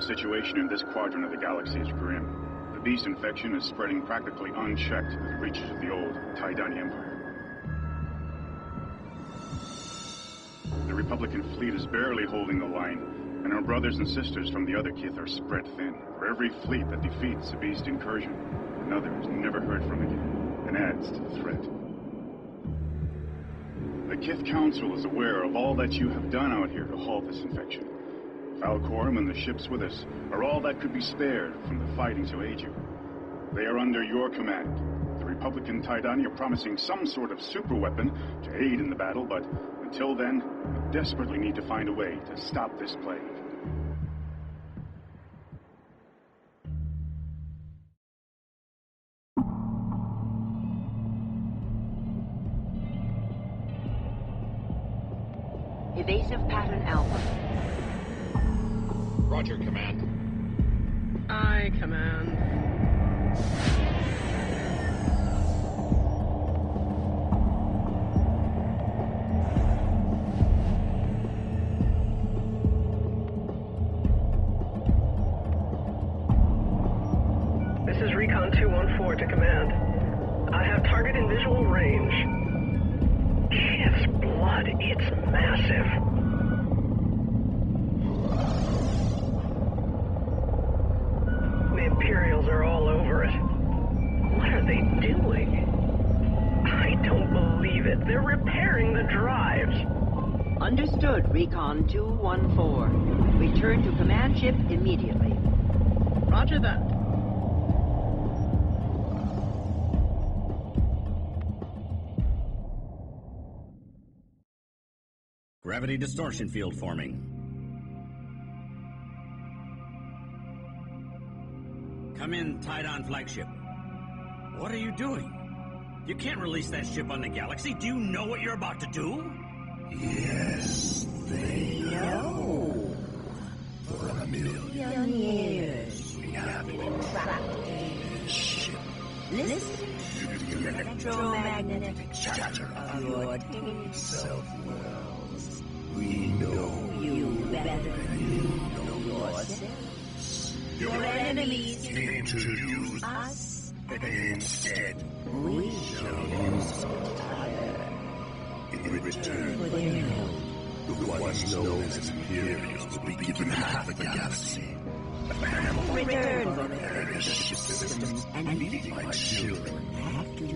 situation in this quadrant of the galaxy is grim. The beast infection is spreading practically unchecked to the reaches of the old Taidanii Empire. The Republican fleet is barely holding the line, and our brothers and sisters from the other Kith are spread thin. For every fleet that defeats the beast incursion, another is never heard from again, and adds to the threat. The Kith Council is aware of all that you have done out here to halt this infection. Falcorum and the ships with us are all that could be spared from the fighting to aid you. They are under your command. The Republican Taidanii are promising some sort of superweapon to aid in the battle, but until then, we desperately need to find a way to stop this plague. Evasive pattern Alpha. Roger, Command. Aye, Command. This is Recon 214 to Command. I have target in visual range. Kith's blood, it's massive. The Imperials are all over it. What are they doing? I don't believe it. They're repairing the drives. Understood, Recon 214. Return to command ship immediately. Roger that. Gravity distortion field forming. Come in, Taidon flagship. What are you doing? You can't release that ship on the galaxy. Do you know what you're about to do? Yes, they know. For a million years, we have been trapped in this ship. Listen to the electromagnetic chatter of your tiny self-worlds. We know you better than you know yourselves. Your enemies came to use us, but instead we shall use fire. In return for their help, the ones known as Imperialists will be given half the galaxy. Return for various ship systems and leave my children happy.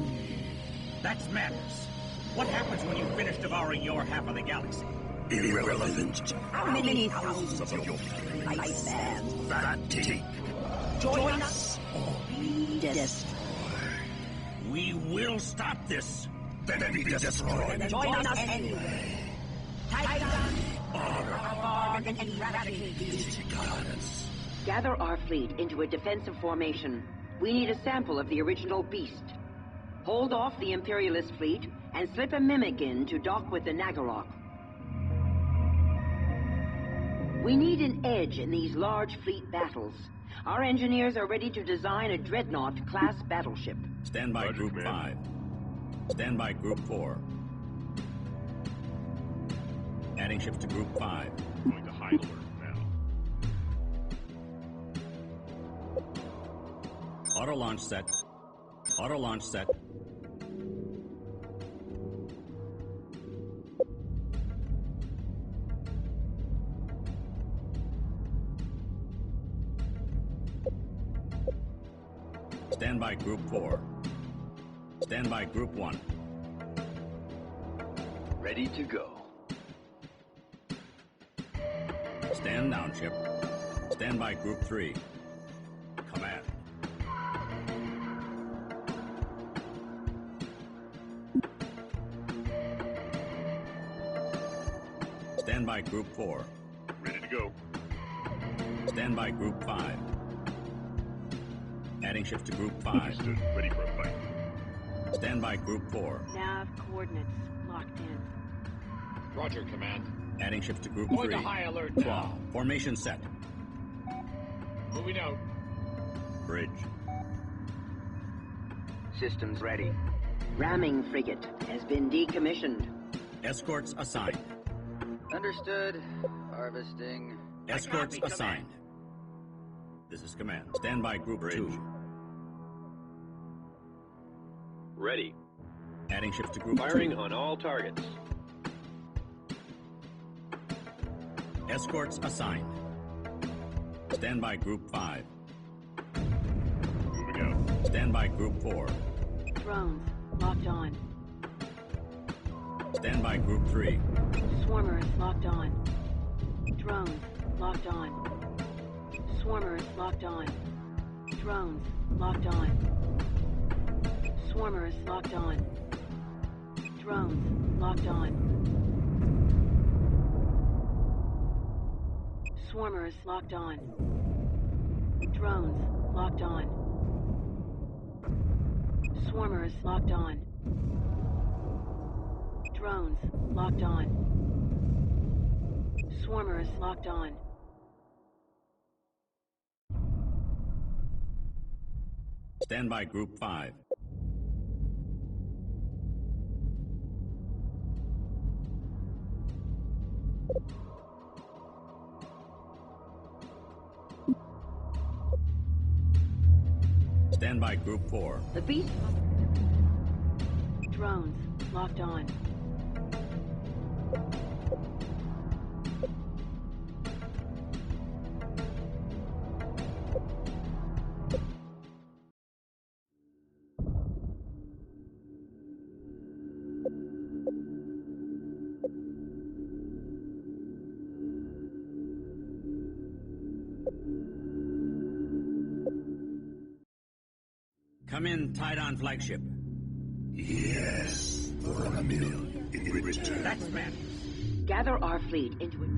That's madness. What happens when you finish devouring your half of the galaxy? Irrelevant. How many thousands of your lifespans that take? Join us or be destroyed. We will stop this. Then be destroyed. Join us anyway. Taidanii are and eradicate these gods. Gather our fleet into a defensive formation. We need a sample of the original beast. Hold off the Imperialist fleet and slip a mimic in to dock with the Naggarok. We need an edge in these large fleet battles. Our engineers are ready to design a Dreadnought-class battleship. Stand by Group 5. Stand by Group 4. Adding ships to Group 5. Going to high alert now. Auto launch set. Auto launch set. Stand by Group 4. Stand by Group 1. Ready to go. Stand down, ship. Stand by Group 3. Command. Stand by Group 4. Ready to go. Stand by Group 5. Adding ships to Group 5. Understood. Ready for a fight. Stand by Group 4. Nav coordinates locked in. Roger, Command. Adding ships to Group Going 3. to high alert now. Formation set. Moving out. Bridge. Systems ready. Ramming frigate has been decommissioned. Escorts assigned. Understood. Harvesting. Escorts assigned. This is command. Stand by Group 2. Ready. Adding ships to Group 2. Firing on all targets. Escorts assigned. Stand by Group 5. Moving out. Stand by Group 4. Drones locked on. Stand by Group 3. Swarmers locked on. Drones locked on. Swarmers locked on. Drones locked on. Swarmers locked on. Drones locked on. Swarmers locked on. Drones locked on. Swarmers locked on. Drones locked on. Swarmers locked on. Stand by Group 5. Stand by Group 4. The beast... Drones locked on. Come in, Taidanii flagship. Yes, for a million in return. That's man. Gather our fleet into it.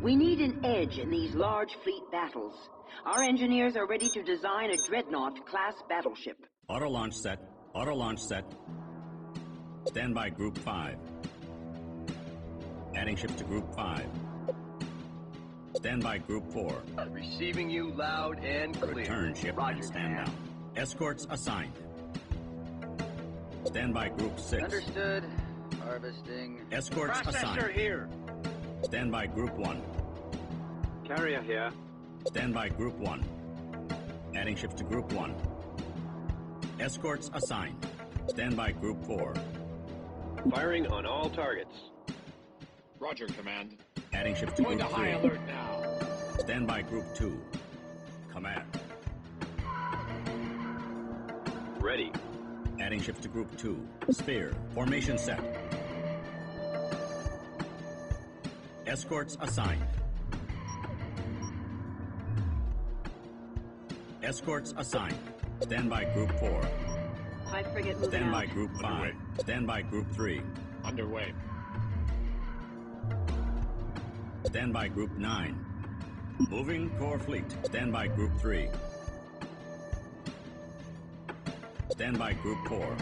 We need an edge in these large fleet battles. Our engineers are ready to design a Dreadnought-class battleship. Auto launch set. Auto launch set. Stand by Group 5. Adding ships to Group 5. Stand by Group 4. Receiving you loud and clear. Return ship and stand down. Escorts assigned. Stand by Group 6. Understood. Harvesting. Escorts assigned. here. Stand by Group 1. Carrier here. Stand by Group 1. Adding ships to Group 1. Escorts assigned. Stand by Group 4. Firing on all targets. Roger, Command. Adding ships to Going Group to 3. high alert now. Stand by Group 2. Command. Ready. Adding ships to Group 2. Spear. Formation set. Escorts assigned. Escorts assigned. Stand by Group 4. Fight frigate moving Stand out. by Group 5. Stand by Group 3. Underway. Stand by Group 9. Moving core fleet. Stand by Group 3. Stand by Group 4.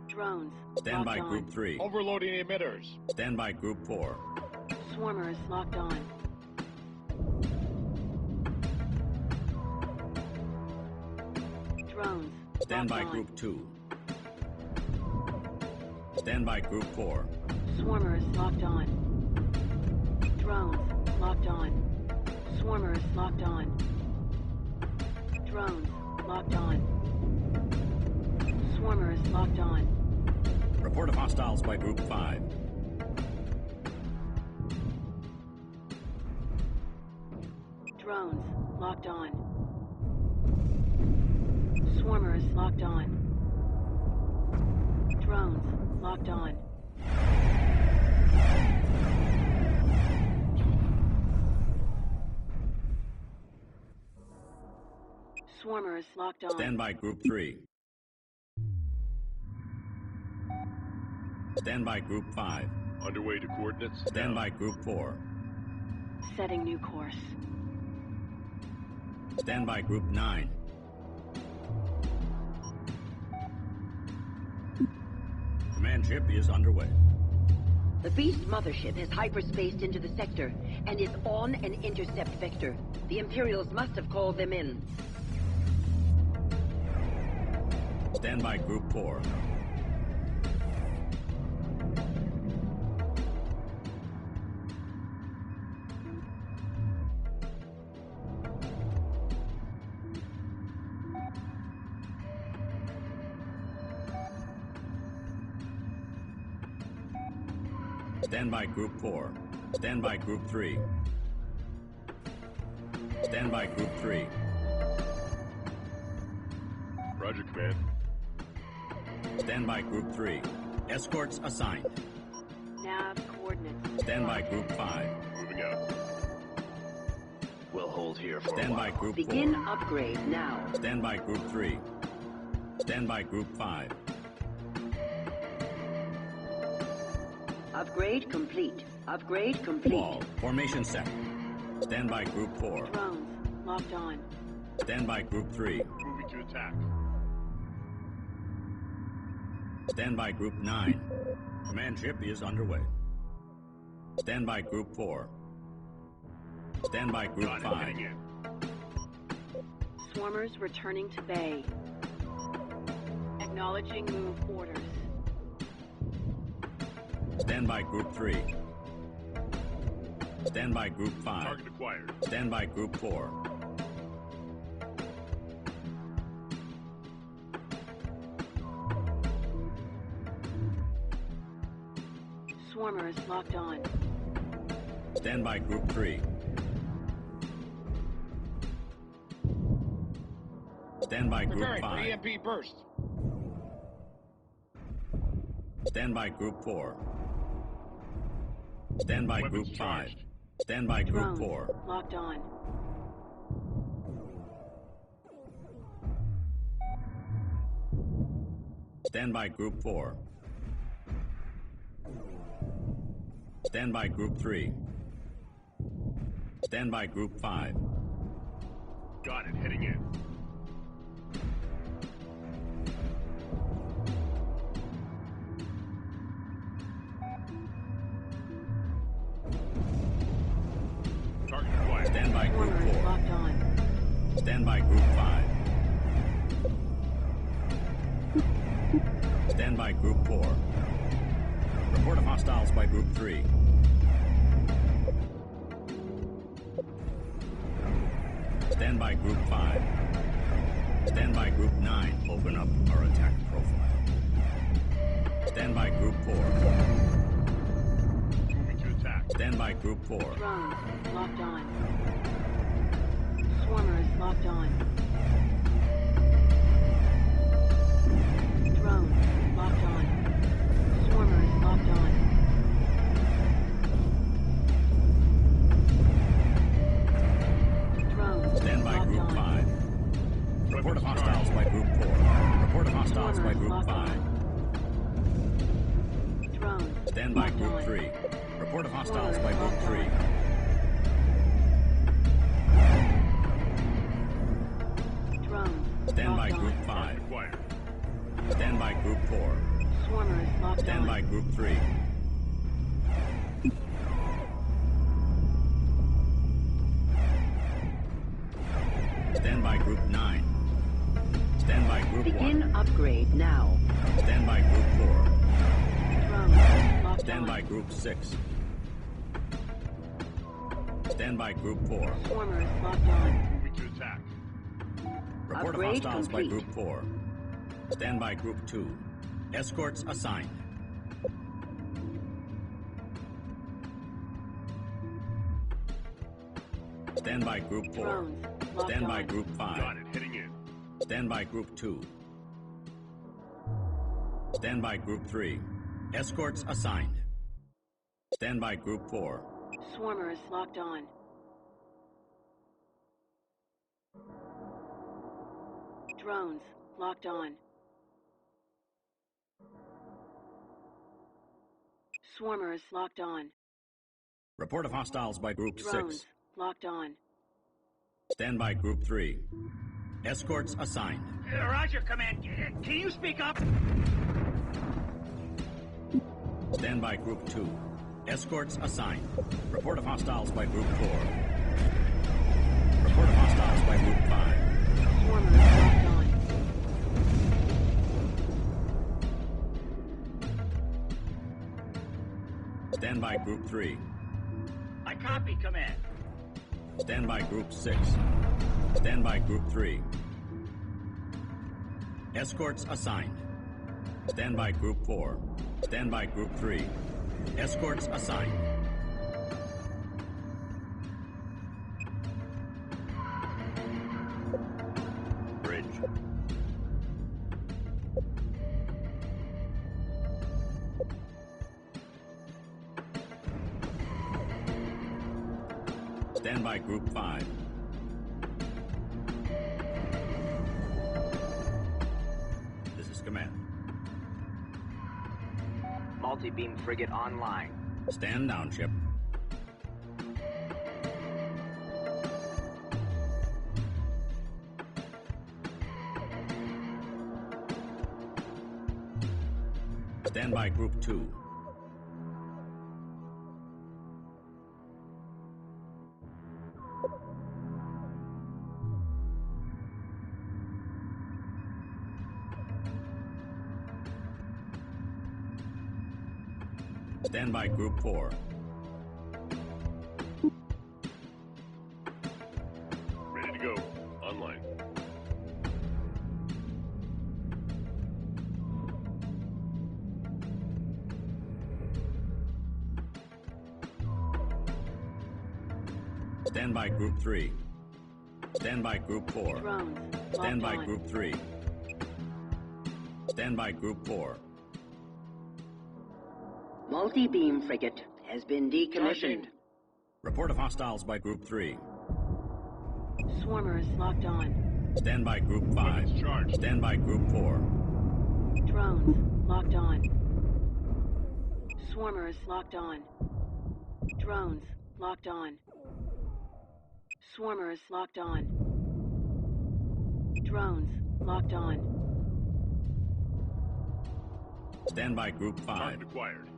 Drones Stand by locked Group on. 3. Overloading emitters. Stand by Group 4. Swarmers locked on. Drones Stand by locked on. Group 2. Stand by Group 4. Swarmers locked on. Drones locked on. Swarmers locked on. Drones locked on. Swarmers locked on. Report of hostiles by Group 5. Drones locked on. Swarmers locked on. Drones locked on. Swarmers locked on. Stand by Group 3. Stand by Group 5. Underway to coordinates. Stand by Group 4. Setting new course. Stand by Group 9. Command ship is underway. The Beast mothership has hyperspaced into the sector and is on an intercept vector. The Imperials must have called them in. Stand by Group 4. Stand by Group 4. Stand by Group 3. Stand by Group 3. Roger, Command. Stand by Group 3. Escorts assigned. Nav coordinates. Stand by Group 5. Moving out. We'll hold here for Stand a by while. Group Begin 4. upgrade now. Stand by Group 3. Stand by Group 5. Upgrade complete. Upgrade complete. Wall. Formation set. Stand by Group 4. Drones locked on. Stand by Group 3. Moving to attack. Stand by Group 9. Command ship is underway. Stand by Group 4. Stand by Group Got it, 5. heading in. Swarmers returning to bay. Acknowledging move orders. Stand by Group 3. Stand by Group 5. Target acquired. Stand by Group 4. Swarmers locked on. Stand by Group 3. Stand by Group Preparing for 5. EMP burst. Stand by Group 4. Stand by Weapons Group 5. charged. Stand by Group Drones 4. locked on. Stand by Group 4. Stand by Group 3. Stand by Group 5. Got it, heading in. Target acquired. Stand by Group Swarmers 4. locked on. Stand by Group 5. Stand by Group 4. Report of hostiles by Group 3. Stand by Group 5. Stand by Group 9. Open up our attack profile. Stand by Group 4. Moving to attack. Stand by Group 4. Drones locked on. Swarmers locked on. Drones locked on. Swarmers locked on. Drones Stand by locked Group on. 5. Report of hostiles by Group 4. Report of hostiles by Group 5. Drones Stand by locked Group on. 3. Report of hostiles by Group 3. Drones Stand by locked Group on. 5. Acquired. Stand by Group 4. Swarmers locked Stand on. by Group 3. Stand by Group 9. Stand by Group Begin 1. upgrade now. Stand by Group 4. Drones locked Stand on. by Group 6. Stand by Group 4. Swarmers locked on. Moving to attack. Report of Upgrade hostiles by complete. Group 4. Stand by Group 2. Escorts assigned. Stand by Group 4. Drones locked Stand by on. Group 5. Got it, heading in. Stand by Group 2. Stand by Group 3. Escorts assigned. Stand by Group 4. Swarmers locked on. Drones locked on. Swarmers locked on. Report of hostiles by Group Drones 6. locked on. Stand by Group 3. Escorts assigned. Roger, Command. Can you speak up? Stand by Group 2. Escorts assigned. Report of hostiles by Group 4. Report of hostiles by Group 5. Swarmers locked on. Stand by Group 3. I copy, Command. Stand by Group 6. Stand by Group 3. Escorts assigned. Stand by Group 4. Stand by Group 3. Escorts assigned. Bridge. Stand by Group 5. This is Command. Multi-beam frigate online. Stand down, ship. Stand by Group 2. Stand by Group 4. Ready to go. Online. Stand by Group 3. Stand by Group 4. Drones. Stand by Locked on. Group 3. Stand by Group 4. Multi-beam frigate has been decommissioned. Report of hostiles by Group 3. Swarmers locked on. Stand by Group 5. Weapons charged. Stand by Group 4. Drones locked on. Swarmers locked on. Drones locked on. Swarmers locked on. Drones locked on. Stand by Group 5. Target acquired.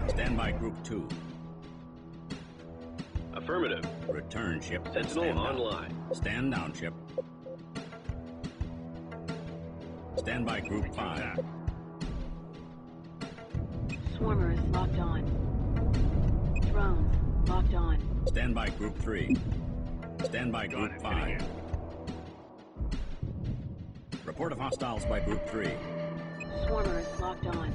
Stand by Group 2. Affirmative. Return, ship. Sentinel Stand down. online. Stand down, ship. Stand by Group 5. Swarmers locked on. Drones locked on. Stand by Group 3. Stand by Got Group it. 5. Hitting Report of hostiles by Group 3. Swarmers locked on.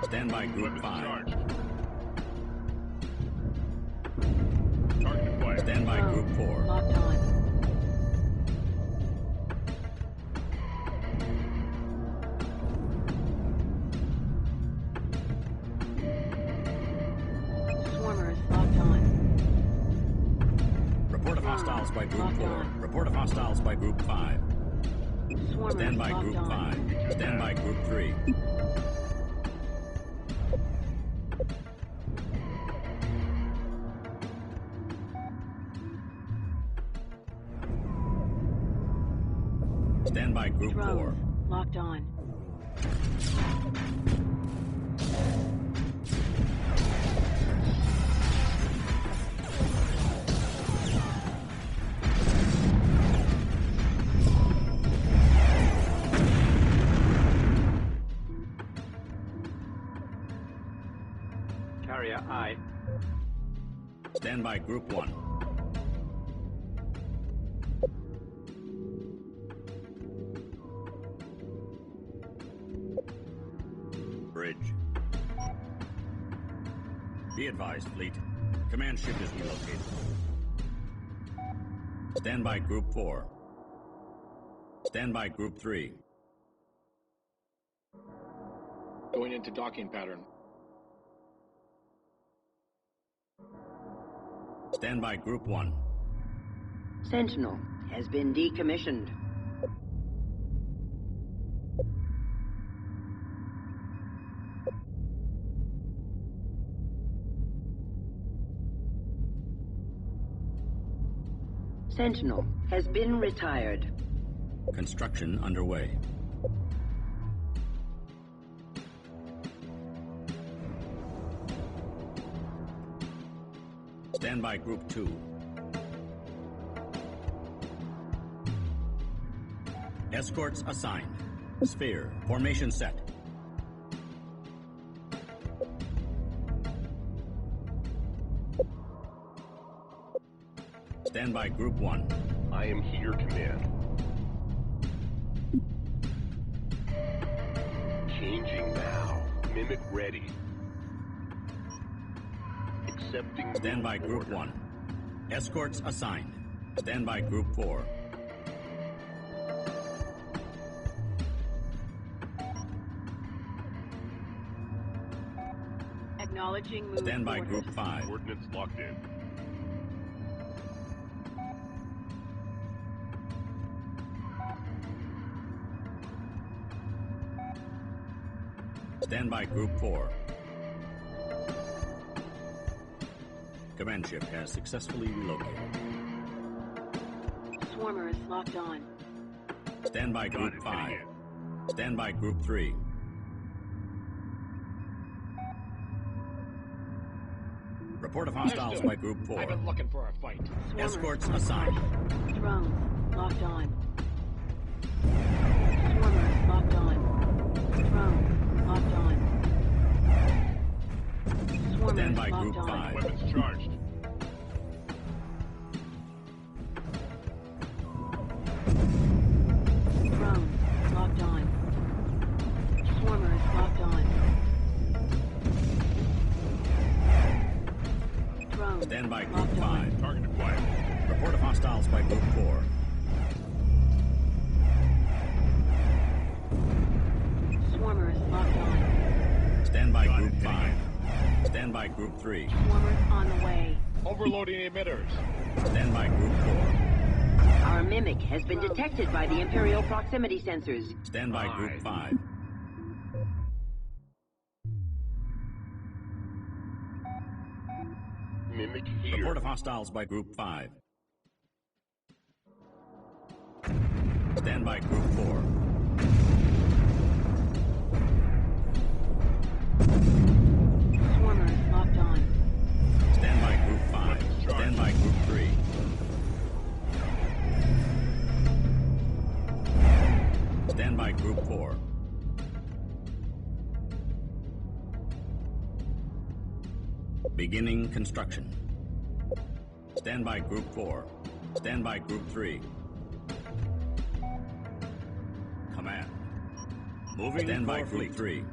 Stand by in. Group Weapons 5. charged. Target acquired. Stand by Drones Group 4. locked on. Swarmers locked on. Report of hostiles by Group Locked 4. on. Report of hostiles by Group 5. Swarmers Stand by locked Group on. 5. Stand by Group 3. Stand by Group 4. Drones locked on. Carrier I. Stand by Group 1. Bridge. Be advised, fleet. Command ship is relocated. Stand by Group 4. Stand by Group 3. Going into docking pattern. Stand by Group 1. Sentinel has been decommissioned. Sentinel has been retired. Construction underway. Stand by Group 2. Escorts assigned. Sphere. Formation set. Stand by Group 1. I am here, Command. Changing now. Mimic ready. Accepting. Stand by Group 1. Escorts assigned. Stand by Group 4. Acknowledging move Stand by orders. Group 5. Coordinates locked in. Stand by Group 4. Command ship has successfully relocated. Swarmer is locked on. Stand by Group Got it, 5. heading Stand by Group 3. Report of hostiles Understood. by Group 4. I've been looking for a fight. Swarmer Escorts is assigned. Drones locked on. Swarmer is locked on. Drones locked on. Swarmer Stand is by locked Group on. 5. Weapons charged. Drones locked on. Swarmer is locked on. Drones Stand by Group locked on. 5. Target acquired. Report of hostiles by Group 4. Swarmer is locked on. Stand by Got Group it, 5. Stand by Group 3. Swarmer's on the way. Overloading emitters. Stand by Group 4. Our mimic has been detected by the Imperial proximity sensors. Stand by Group 5. Mimic here. Report of hostiles by Group 5. Stand by Group 4. Swarmer is locked on. Stand by Group 5. Stand by Group 3. Stand by Group 4. Beginning construction. Stand by Group 4. Stand by Group 3. Command. Moving. Stand by Group 3.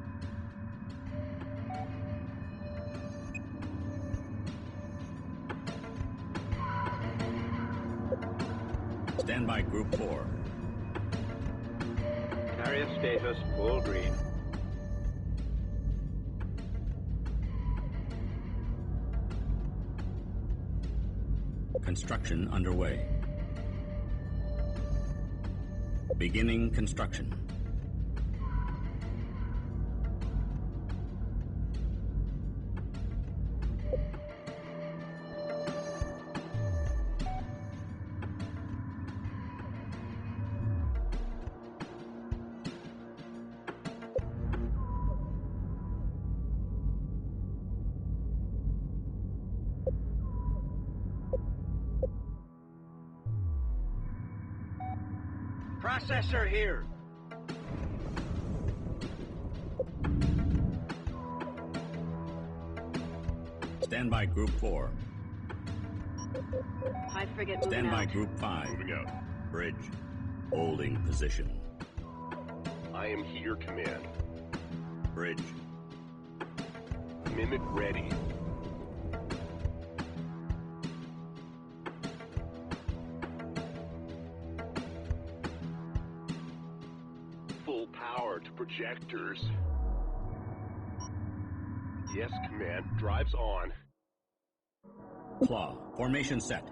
Stand by Group 4. Carrier status full green. Construction underway. Beginning construction. Processor here. Stand by Group 4. High frigate moving Stand by out. Group 5. Moving out. Bridge. Holding position. I am here, Command. Bridge. Mimic ready. Full power to projectors. Yes, Command. Drives on. Claw. Formation set.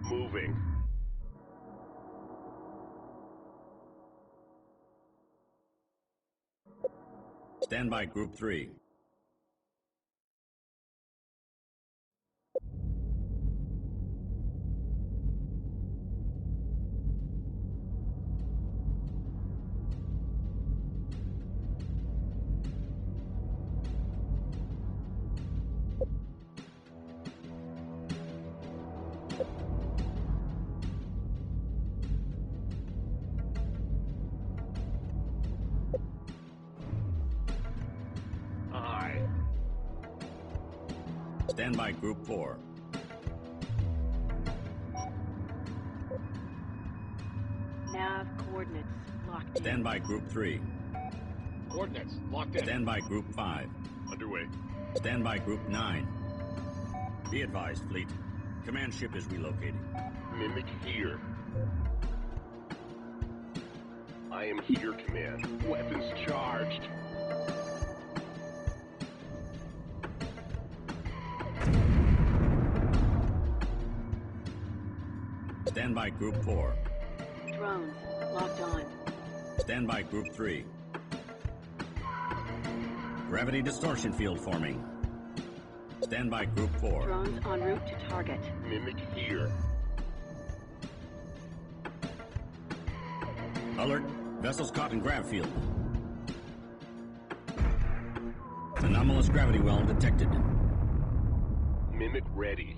Moving. Stand by Group 3. Stand by Group 4. Nav coordinates locked in. Stand by Group 3. Coordinates locked in. Stand by Group 5. Underway. Stand by Group 9. Be advised, Fleet. Command ship is relocating. Mimic here. I am here, Command. Weapons charged. Stand by Group 4. Drones locked on. Stand by Group 3. Gravity distortion field forming. Stand by Group 4. Drones en route to target. Mimic here. Alert. Vessels caught in grav field. Anomalous gravity well detected. Mimic ready.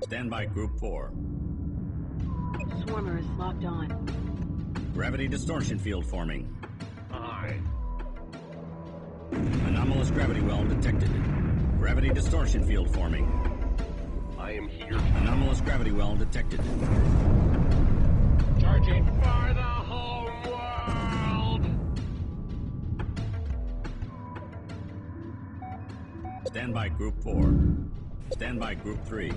Stand by Group 4. Swarmers locked on. Gravity distortion field forming. Aye. Anomalous gravity well detected. Gravity distortion field forming. I am here. Anomalous gravity well detected. Charging. For the Homeworld! Stand by Group 4. Stand by Group 3.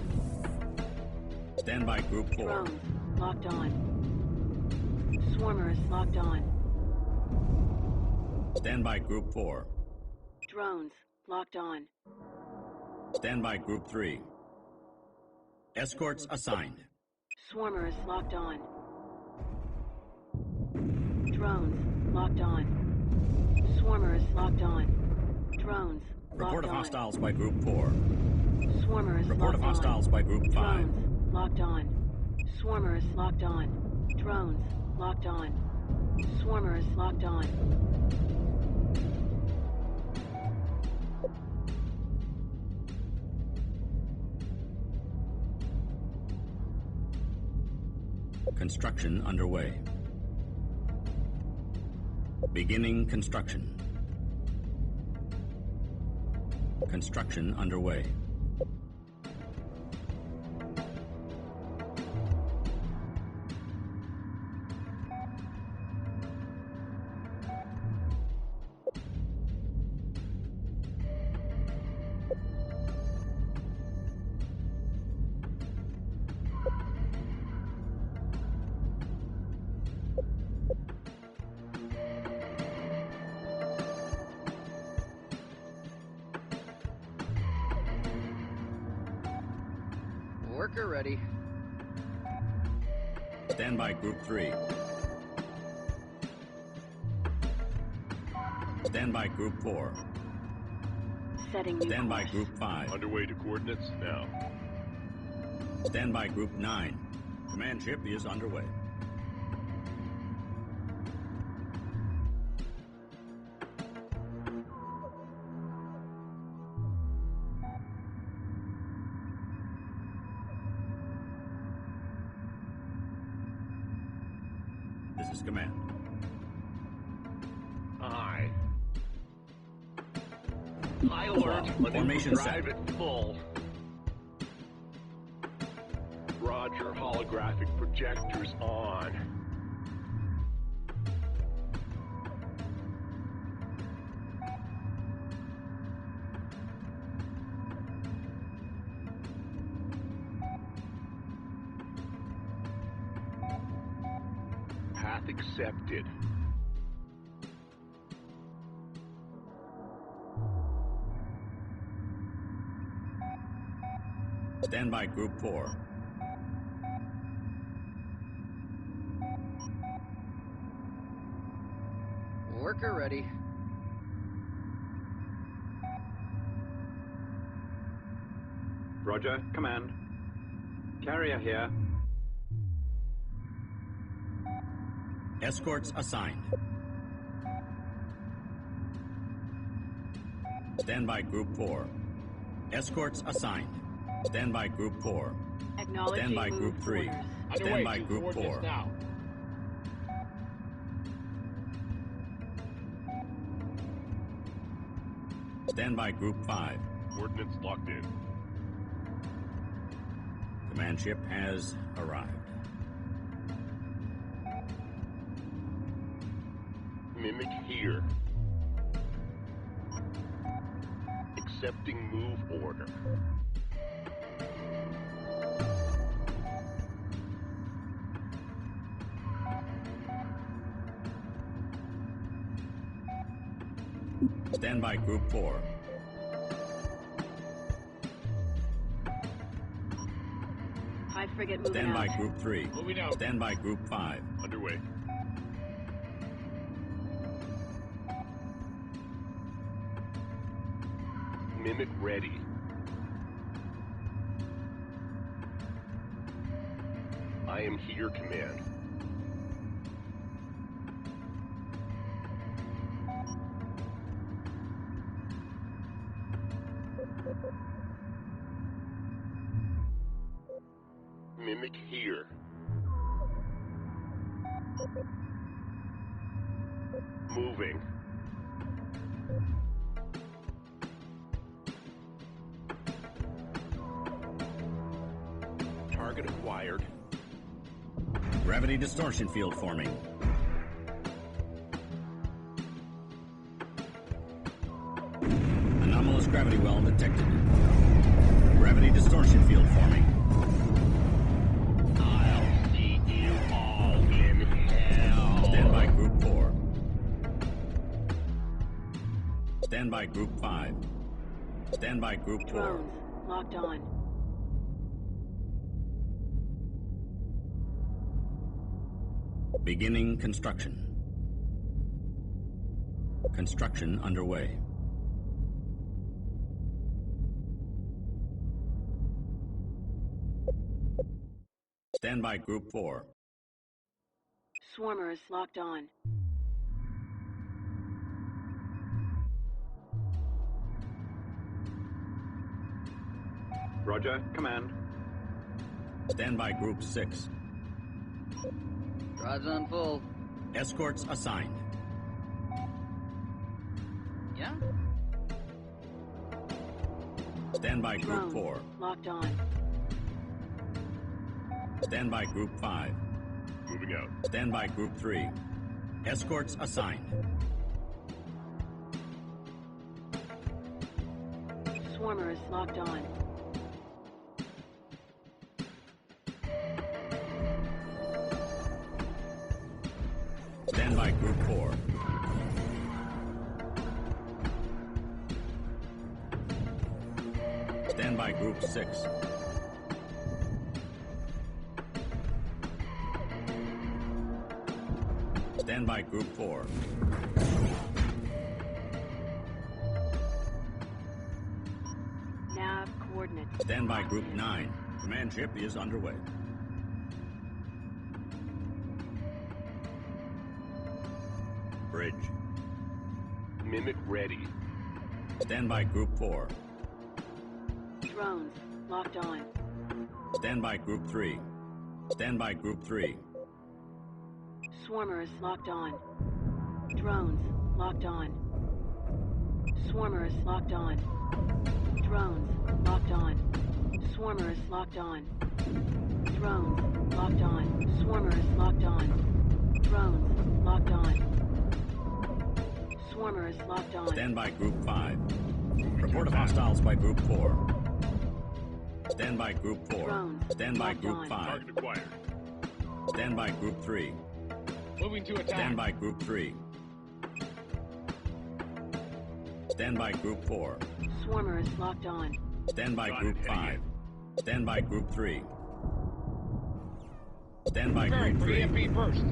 Stand by Group 4. Drones locked on. Swarmers locked on. Stand by Group 4. Drones locked on. Stand by Group 3. Escorts assigned. Swarmers locked on. Drones locked on. Swarmers locked on. Drones Report locked of on. hostiles by Group 4. Swarmers Report of locked hostiles on. by Group 5. Drones locked on. Swarmers locked on. Drones locked on. Swarmers locked on. Construction underway. Beginning construction. Construction underway. Worker ready. Stand by Group 3. Stand by Group 4. Setting new Stand by course. Group 5. Underway to coordinates now. Stand by Group 9. Command ship is underway. This is command. Aye. High alert. Formation Drive set. it full. Roger. Holographic projectors on. Path accepted. Stand by Group 4. Worker ready. Roger, command. Carrier here. Escorts assigned. Stand by Group 4. Escorts assigned. Stand by Group 4. Acknowledging Stand by Group move 3. orders. Stand Underway by to Group coordinates 4. now. Stand by Group 5. Coordinates locked in. Command ship has arrived. Mimic here. Accepting move order. Stand by Group 4. High frigate moving Stand by out. Group 3. Moving out. Stand by Group 5. Underway. Mimic ready. I am here, Command. Mimic here. Moving. Target acquired. Gravity distortion field forming. Anomalous gravity well detected. Gravity distortion field forming. I'll see you all in hell. Stand by Group 4. Stand by Group 5. Stand by Group 4. Drones locked on. Beginning construction. Construction underway. Stand by Group 4. Swarmers locked on. Roger, command. Stand by Group 6. Drives on full. Escorts assigned. Yeah? Stand by Group Drones 4. locked on. Stand by Group 5. Moving out. Stand by Group 3. Escorts assigned. Swarmers locked on. Stand by Group 4. Stand by Group 6. Stand by Group 4. Nav coordinates. Stand by Group 9. Command ship is underway. Bridge. Mimic ready. Stand by Group 4. Drones locked on. Stand by Group 3. Stand by Group 3. Swarmers locked on. Drones locked on. Swarmers locked on. Drones locked on. Swarmers locked on. Drones locked on. Swarmers locked on. Drones locked on. Swarmers locked on. Stand by Group 5. Report of hostiles by Group 4. Stand by Group 4. Drones Stand by locked Group on. 5. Target acquired. Stand by Group 3. Moving to attack. Stand by Group 3. Stand by Group 4. Swarmers locked on. Stand by Got it, Group heading 5. in. Stand by Group 3. Stand by Preparing Group for 3. EMP first.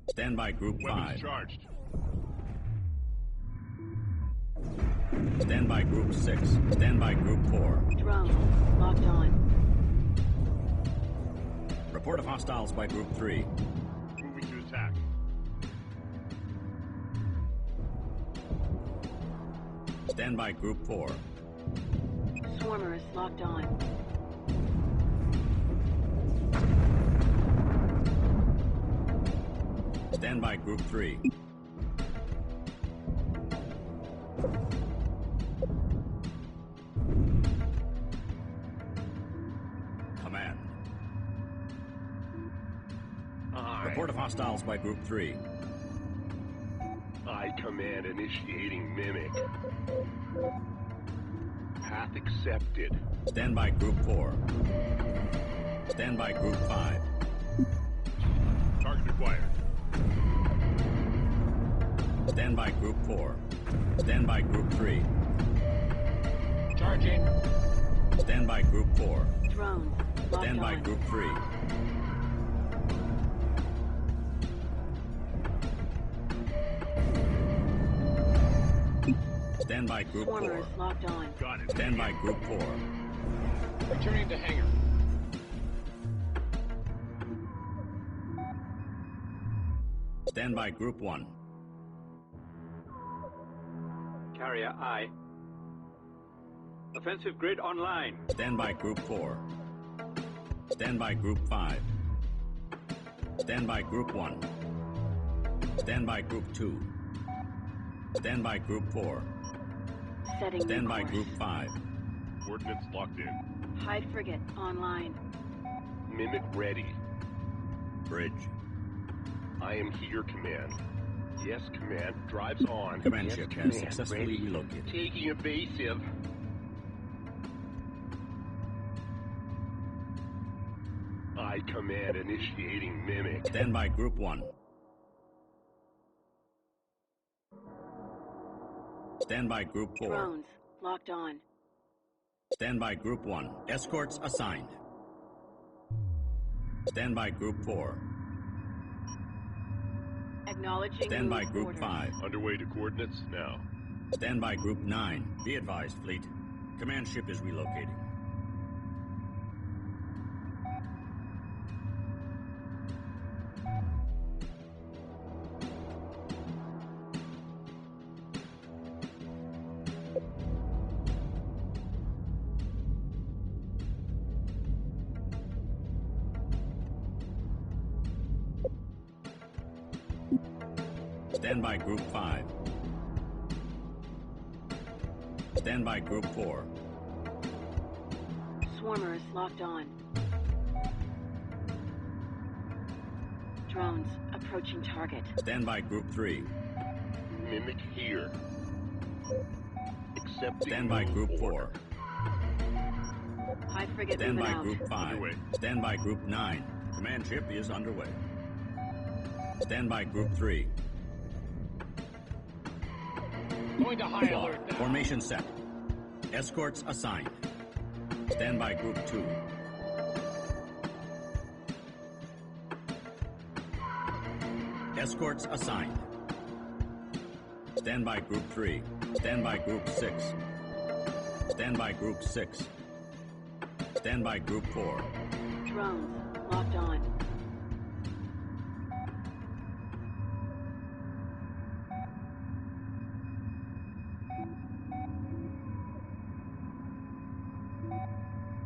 Stand by Group Weapons 5. charged. Stand by Group 6. Stand by Group 4. Drones locked on. Report of hostiles by Group 3. Moving to attack. Stand Stand by Group 4. Swarmer is locked on. Stand by Group 3. Command. Report of hostiles by Group 3. I command initiating mimic. Path accepted. Stand by Group 4. Stand by Group 5. Target acquired. Stand by Group 4. Stand by Group 3. Charging. Stand by Group 4. Drones. Locked Stand by on. Group 3. Stand by Group Swarmer 4. is locked on. Got it. Stand by Group 4. Returning to hangar. Stand by Group 1. Carrier I. Offensive grid online. Stand by Group 4. Stand by Group 5. Stand by Group 1. Stand by Group 2. Stand by Group 4. Setting Stand new by course. Group 5. Coordinates locked in. High frigate online. Mimic ready. Bridge. I am here, Command. Yes, Command. Drives on. Command Yes, ship has Command. successfully Ready. relocated. Taking evasive. I command initiating mimic. Stand by Group 1. Stand by Group 4. Drones. Locked on. Stand by Group 1. Escorts assigned. Stand by Group 4. Acknowledging Stand by move Group orders. 5. Underway to coordinates now. Stand by Group 9. Be advised, Fleet. Command ship is relocating. Stand by Group 5. Stand by Group 4. Swarmer is locked on. Drones approaching target. Stand by Group 3. Mimic here. Accepting. Stand by move Group 4. order. High frigate Stand moving by out. Group 5. Underway. Stand by Group 9. Command ship is underway. Stand by Group 3. Going to high alert now. Formation set. Escorts assigned. Stand by Group 2. Escorts assigned. Stand by Group 3. Stand by Group 6. Stand by Group 6. Stand by Group 4. Drones locked on.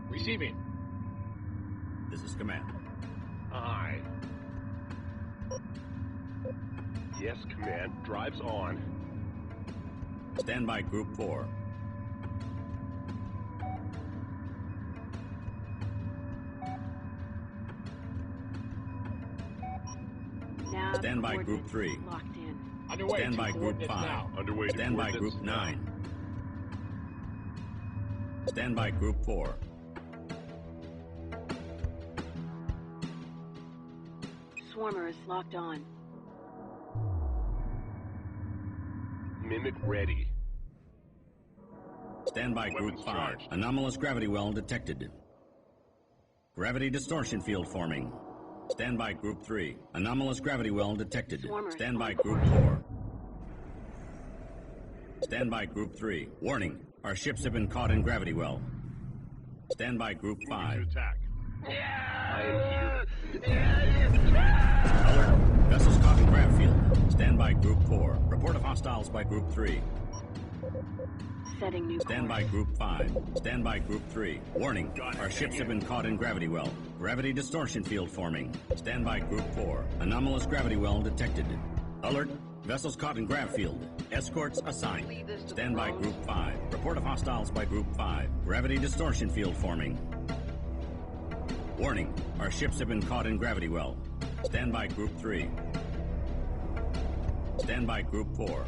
Receiving. This is command. Aye. Yes, Command. Drives on. Stand by Group 4. Now Stand by Group coordinates 3. Locked in. Underway Stand to by Group coordinates 5. now. Underway to Stand by coordinates Group now. 9. Stand by Group 4. Swarmer is locked on. Mimic ready. Stand by Group Weapons 5. charged. Anomalous gravity well detected. Gravity distortion field forming. Stand by Group 3. Anomalous gravity well detected. Swarmer Stand by on Group course. 4. Stand by Group 3. Warning. Our ships have been caught in gravity well. Stand by Group Moving 5. to attack. I am Alert. Vessels caught in grav field. Stand by Group 4. Report of hostiles by Group 3. Setting new Stand by course. Group 5. Stand by Group 3. Warning, our ships have been caught in gravity well. Gravity distortion field forming. Stand by Group 4. Anomalous gravity well detected. Alert, vessels caught in grav field. Escorts assigned. Stand by Group 5. Report of hostiles by Group 5. Gravity distortion field forming. Warning, our ships have been caught in gravity well. Stand by Group 3. Stand by Group 4.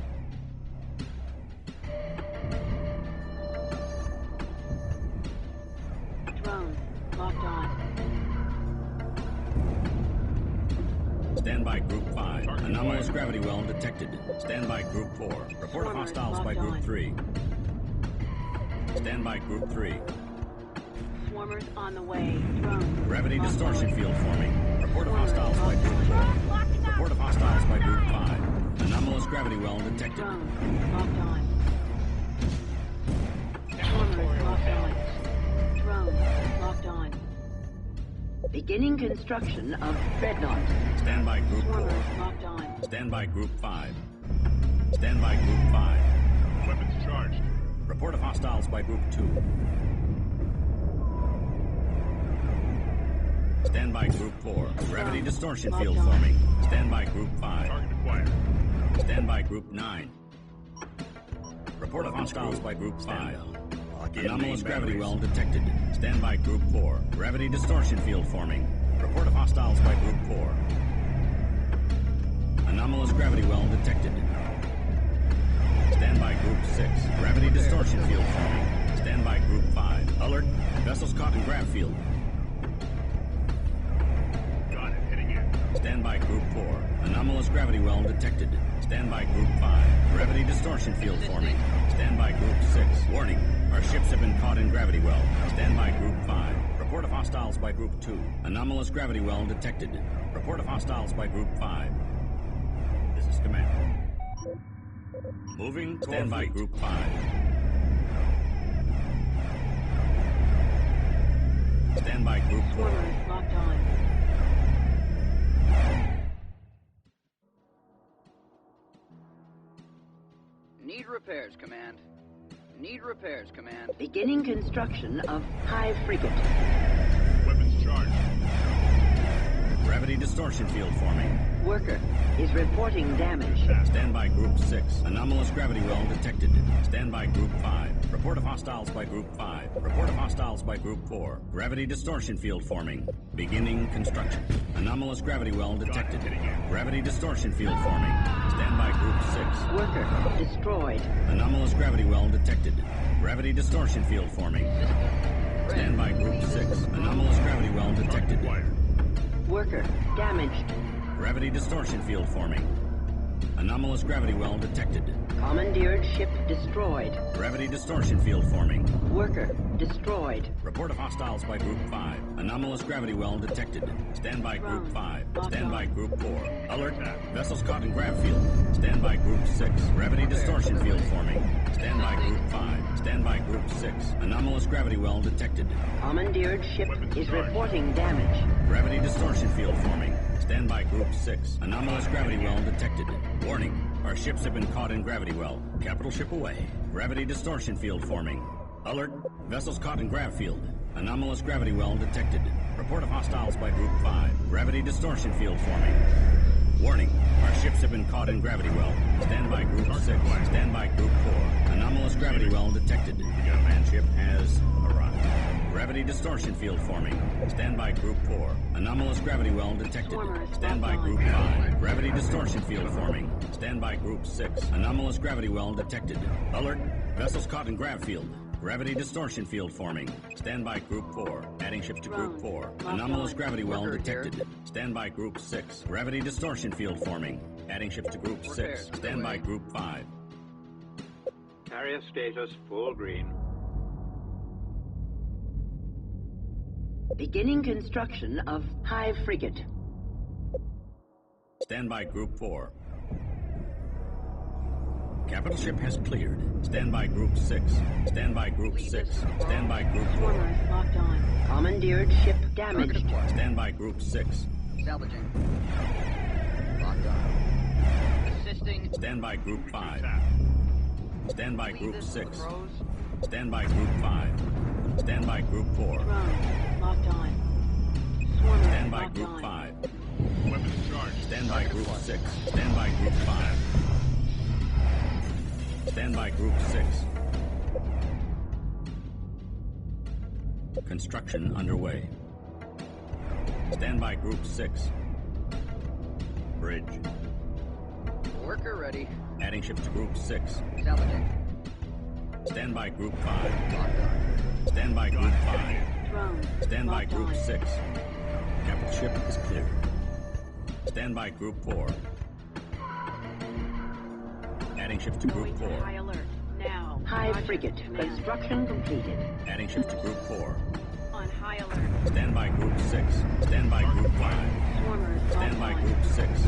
Drones, locked on. Stand by Group 5. Anomalous gravity well detected. Stand by Group 4. Report of hostiles by Group 3. Stand by Group 3. Swarmers on the way. Drones. Gravity locked distortion on. field forming. Report of Swarmers hostiles by locked Group on. 4. Report of hostiles by Group 5. Anomalous gravity well detected. Drones, locked on. Swarmers locked on. Drones, locked on. Beginning construction of Dreadnought. Stand by Group 4. Swarmers locked on. Stand by Group 5. Stand by Group 5. Weapons charged. Report of hostiles by Group 2. Stand by Group 4. Gravity distortion field forming. Stand by Group 5. Target acquired. Stand by Group 9. Report of hostiles by Group 5. Anomalous gravity well detected. Stand by Group 4. Gravity distortion field forming. Report of hostiles by Group 4. Anomalous gravity well detected. Stand by Group 6. Gravity distortion field forming. Stand by Group 5. Alert. Vessels caught in grav field. Got it. Heading in. Stand by Group 4. Anomalous gravity well detected. Stand by Group 5. Gravity distortion field forming. Stand by Group 6. Warning. Our ships have been caught in gravity well. Stand by Group 5. Report of hostiles by Group 2. Anomalous gravity well detected. Report of hostiles by Group 5. This is Command. Moving. Stand by Group 5. Stand by Group 4. Swarmers locked on. Need repairs, Command. Need repairs, Command. Beginning construction of Hive Frigate. Weapons charged. Gravity distortion field forming. Worker is reporting damage. Stand by Group 6. Anomalous gravity well detected. Stand by Group 5. Report of hostiles by Group 5. Report of hostiles by Group 4. Gravity distortion field forming. Beginning construction. Anomalous gravity well detected. Gravity distortion field forming. Stand by Group 6. Worker destroyed. Anomalous gravity well detected. Gravity distortion field forming. Stand by Group 6. Anomalous gravity well detected. Worker damaged. Gravity distortion field forming. Anomalous gravity well detected. Commandeered ship destroyed. Gravity distortion field forming. Worker destroyed. Report of hostiles by Group 5. Anomalous gravity well detected. Stand by Group 5. Stand by Group 4. Alert. Vessels caught in grav field. Stand by Group 6. Gravity distortion field forming. Stand by Group 5. Stand by Group 6. Anomalous gravity well detected. Commandeered ship is reporting damage. Gravity distortion field forming. Stand by Group 6. Anomalous gravity well detected. Warning. Our ships have been caught in gravity well. Capital ship away. Gravity distortion field forming. Alert. Vessels caught in grav field. Anomalous gravity well detected. Report of hostiles by Group 5. Gravity distortion field forming. Warning. Our ships have been caught in gravity well. Stand by Group 6. Stand by Group 4. Anomalous gravity well detected. Command ship has arrived. Gravity distortion field forming. Stand by Group 4. Anomalous gravity well detected. Stand by Group 5. Gravity distortion field forming. Stand by Group 6. Anomalous gravity well detected. Alert. Vessels caught in grav field. Gravity distortion field forming. Stand by Group 4. Adding ships to Group 4. Anomalous gravity well detected. Stand by Group 6. Gravity distortion field forming. Adding ships to Group 6. Stand by Group 5. Carrier status full green. Beginning construction of Hive Frigate. Stand by Group 4. Capital ship has cleared. Stand by Group 6. Stand by Group 6. Stand by Group 4. Swarmers locked on. Commandeered ship damaged. Stand by Group 6. Salvaging. Locked on. Assisting. Stand by Group 5. Stand by Leave Group this to 6. pros. Stand by Group 5. Stand by Group 4. Drones locked on. Swarmers Stand by locked Group on. 5. Weapons charged. Stand by Group 6. Stand by Group 5. Stand by Group 6. Construction underway. Stand by Group 6. Bridge. Worker ready. Adding ship to Group 6. Salvaging. Stand by Group 5. Locked on. Stand by Group 5. Drones Stand by locked Group on. 6. Capital ship is clear. Stand by Group 4. Adding ships to Going Group to 4. high alert. Now. Hive Roger, frigate. command. Construction completed. Adding ships to Group 4. On high alert. Stand by Group 6. Stand by Group 5. Swarmers Stand by locked on. Group 6.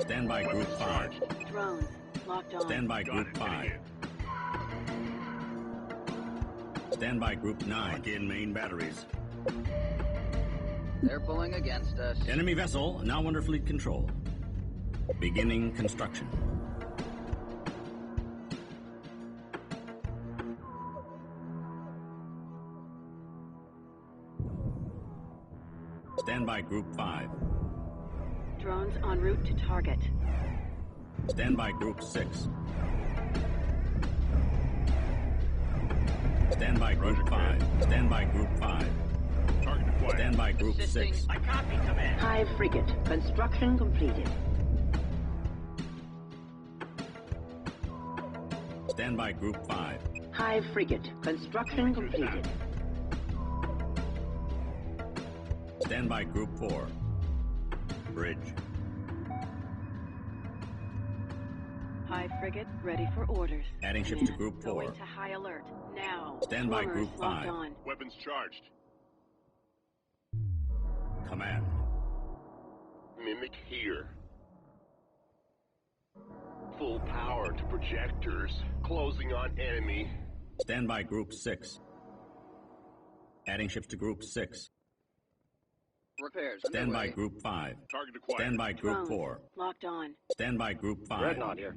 Stand by Group 5. Drones locked on. Stand by Got Group it. 5. Heading in. Stand by Group 9. Lock in main batteries. They're pulling against us. Enemy vessel now under fleet control. Beginning construction. Stand by Group 5. Drones en route to target. Stand by Group 6. Stand by Group Roger, 5. Stand by Group 5. Target acquired. Stand by Group Assisting. 6. I copy, Command. Hive frigate. Construction completed. Stand by Group 5. Hive frigate. Construction completed. Stand by Group 4. Bridge. High frigate ready for orders. Adding ships to Group 4. Going to high alert. Now. Stand by Swarmers Group locked 5. on. Weapons charged. Command. Mimic here. Full power to projectors. Closing on enemy. Stand by Group 6. Adding ships to Group 6. Repairs Stand by underway. Group 5. Target acquired. Stand by Group Drones 4. locked on. Stand by Group 5. Dreadnought here.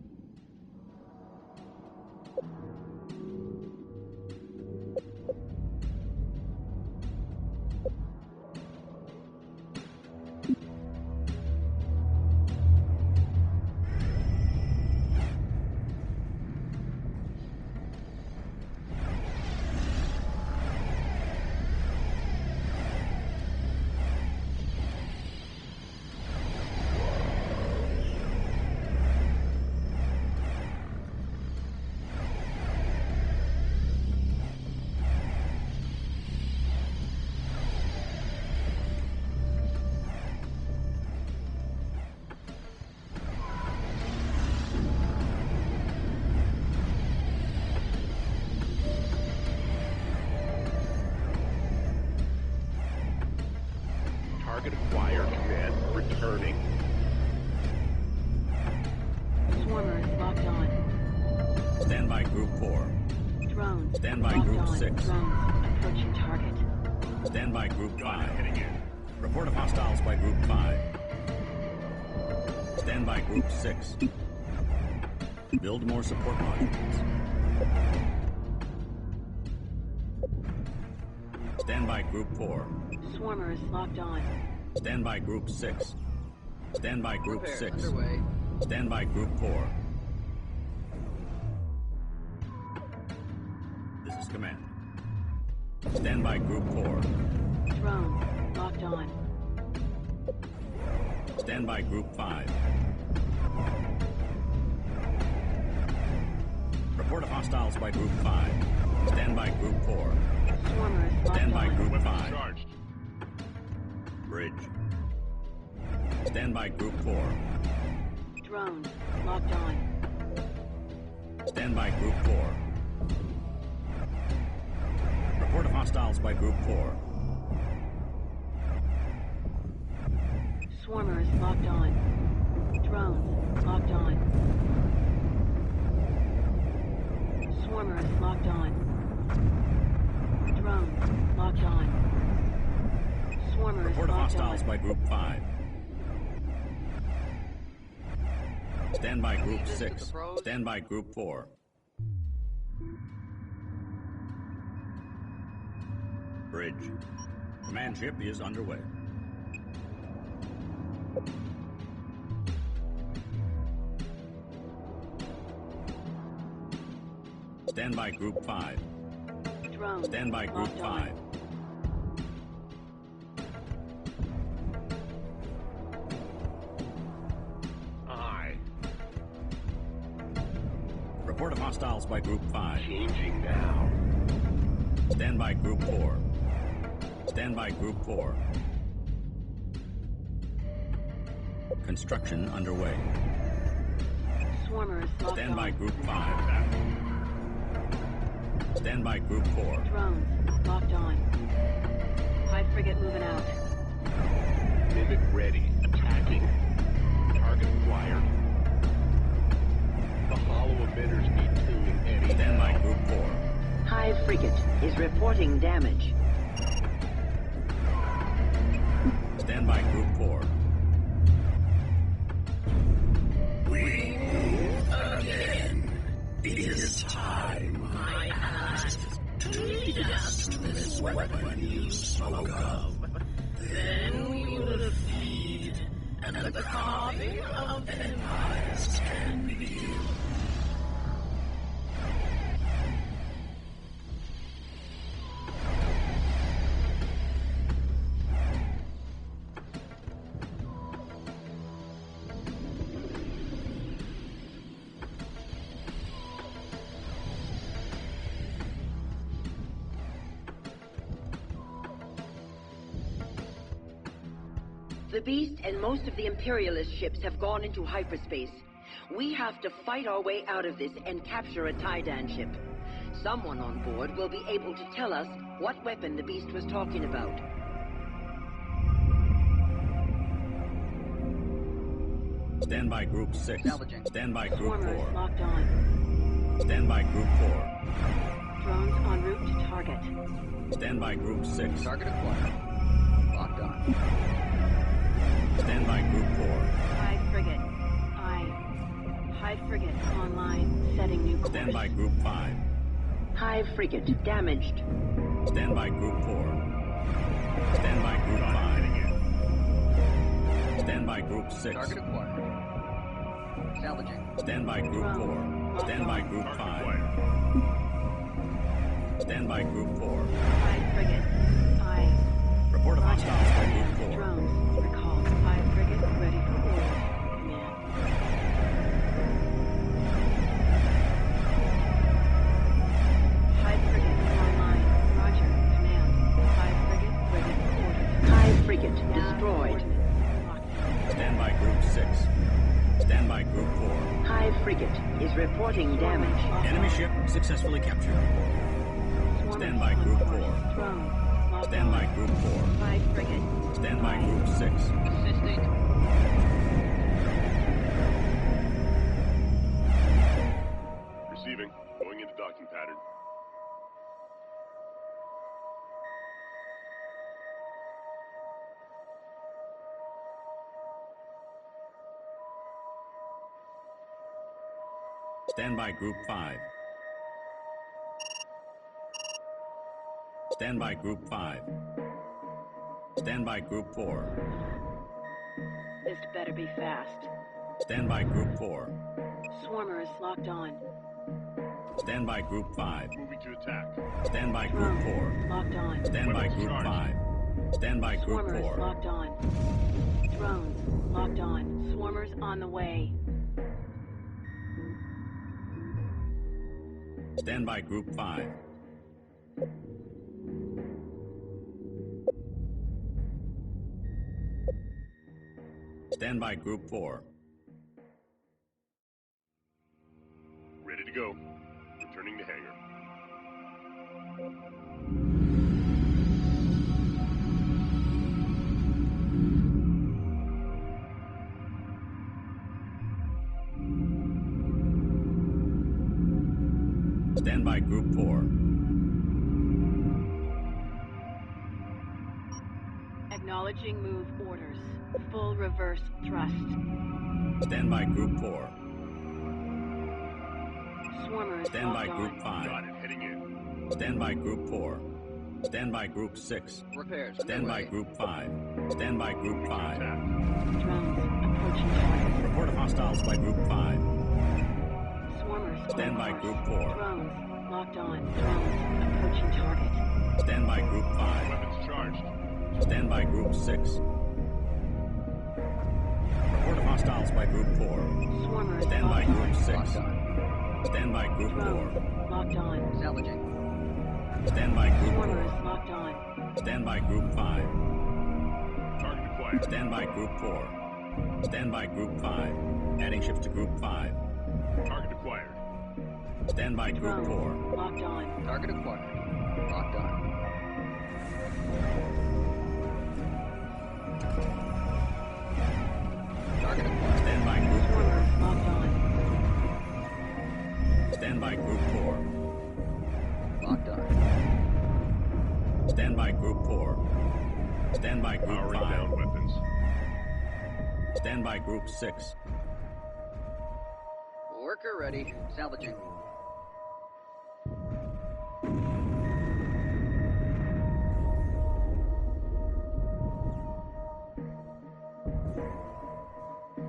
Target acquired. Command returning. Swarmers locked on. Stand by Group 4. Drones Stand by locked Group on. 6. Drones approaching target. Stand by Group Got it. 5. Heading in. Report of hostiles by Group 5. Stand by Group 6. Build more support modules. Stand by Group 4. Swarmers locked on. Stand by Group 6. Stand by Group Repairs 6. underway. Stand by Group 4. This is Command. Stand by Group 4. Drones locked on. Stand by Group 5. Report of hostiles by Group 5. Stand by Group 4. Swarmers locked Stand by on. Group Weapons 5. charged. Bridge. Stand by Group 4. Drones locked on. Stand by Group 4. Report of hostiles by Group 4. Swarmers locked on. Drones locked on. Swarmers locked on. Drones locked on. Swarmers Report of locked hostiles on. by Group 5. Stand by Group Leave this to 6. the pros. Stand by Group 4. Bridge. Command ship is underway. Stand by Group 5. Drones. Stand by Group locked on. 5. Aye. Report of hostiles by Group 5. Changing now. Stand by Group 4. Stand by Group 4. Construction underway. Swarmers locked Stand on. by Group 5. Stand by Group 4. Drones locked on. High frigate moving out. Mimic ready. Attacking. Target acquired. The hollow emitters need tuning any. Stand by Group 4. Hive frigate is reporting damage. Stand by Group 4. We move again. It is time I asked to lead us to this weapon you spoke of. Then we will feed, and the carving of empires can begin. The Beast and most of the Imperialist ships have gone into hyperspace. We have to fight our way out of this and capture a Taidan ship. Someone on board will be able to tell us what weapon the Beast was talking about. Stand by Group 6. Salvaging. Stand by Group Swarmers 4. locked on. Stand by Group 4. Drones en route to target. Stand by Group 6. Target acquired. Locked on. Stand by Group 4. High frigate. High frigate online. Setting new course. Stand by Group 5. Hive frigate damaged. Stand by Group 4. Stand by Group 5. Stand by Group 6. Target acquired. Salvaging. Stand by Group 4. Stand by Group 5. Stand by Group 4. High frigate. Report of hostiles by Group 4. Drones. Recall. High frigate ready for orders. Command. High frigate online. Roger. Command. High frigate ready for orders. Hive frigate destroyed. Stand by Group 6. Stand by Group 4. Hive frigate is reporting damage. Enemy ship successfully captured. Stand by Group 4. Drone. Stand by Group 4. High frigate. Stand by Group 6. Assisting. Receiving. Going into docking pattern. Stand by Group 5. Stand by Group 5. Stand by Group 4. This better be fast. Stand by Group 4. Swarmers locked on. Stand by Group 5. Moving to attack. Stand by Group 4. Locked on. Stand by Group 5. Stand by Group Swarmers 4. locked on. Drones locked on. Swarmers on the way. Stand by Group 5. Stand by Group 4. Ready to go. Returning to hangar. Stand by Group 4. Acknowledging move orders. Full reverse thrust. Stand by Group 4. Swarmer is Stand by locked Group on. 5. Got it. Heading in. Stand by Group 4. Stand by Group 6. Repairs Stand by underway. Group 5. Stand by Group 5. Drones approaching target. Report of hostiles by Group 5. Swarmers Stand by on Group course. 4. Drones locked on. Drones approaching target. Stand by Group 5. Weapons charged. Stand by Group 6. Report of hostiles by Group 4. Swarmers Stand by locked Group on. 6. Locked on. Stand by Group 4. Drones locked on. Salvaging. Stand by Group Swarmers 4. locked on. Stand by Group 5. Target acquired. Stand by Group 4. Stand by Group 5. Adding ships to Group 5. Target acquired. Stand by Group Drones 4. locked on. Target acquired. Locked on. Target acquired. Stand by Group 4. Swarmers locked on. Stand by Group 4. Locked on. Stand by Group 4. Stand by Group Powering 5. down weapons. Stand by Group 6. Worker ready. Salvaging.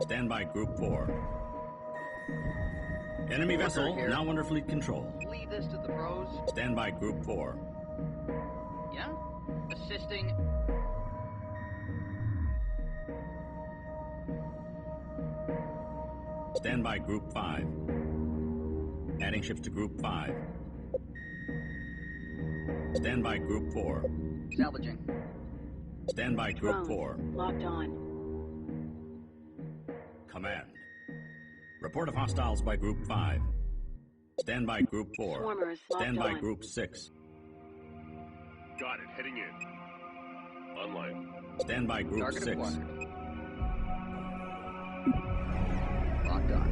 Stand by Group 4. Enemy vessel here. now under fleet control. Leave this to the pros. Stand by Group 4. Yeah? Assisting. Stand by Group 5. Adding ships to Group 5. Stand by Group 4. Salvaging. Stand by Group Drones 4. locked on. Command. Report of hostiles by Group 5. Stand by Group 4. Swarmers locked Stand by on. Group 6. Got it. Heading in. Online. Stand by Group Target 6. acquired. Locked on.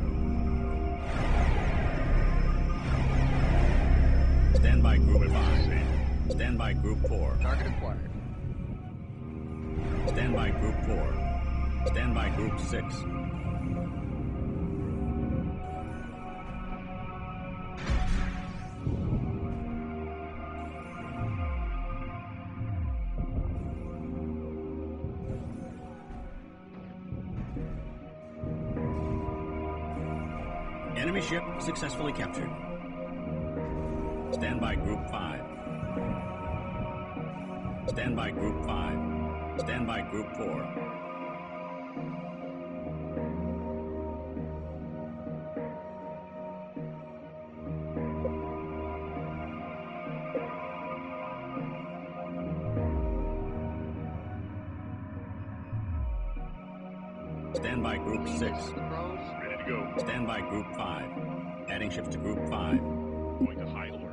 Stand by Group Weapons 5. safe. Stand by Group 4. Target acquired. Stand by Group 4. Stand by Group 6. Enemy ship successfully captured. Stand by Group 5. Stand by Group 5. Stand by Group 4. Stand by Group 6. Leave this to the pros. Ready to go. Stand by Group 5. Adding ships to Group 5. Going to high alert.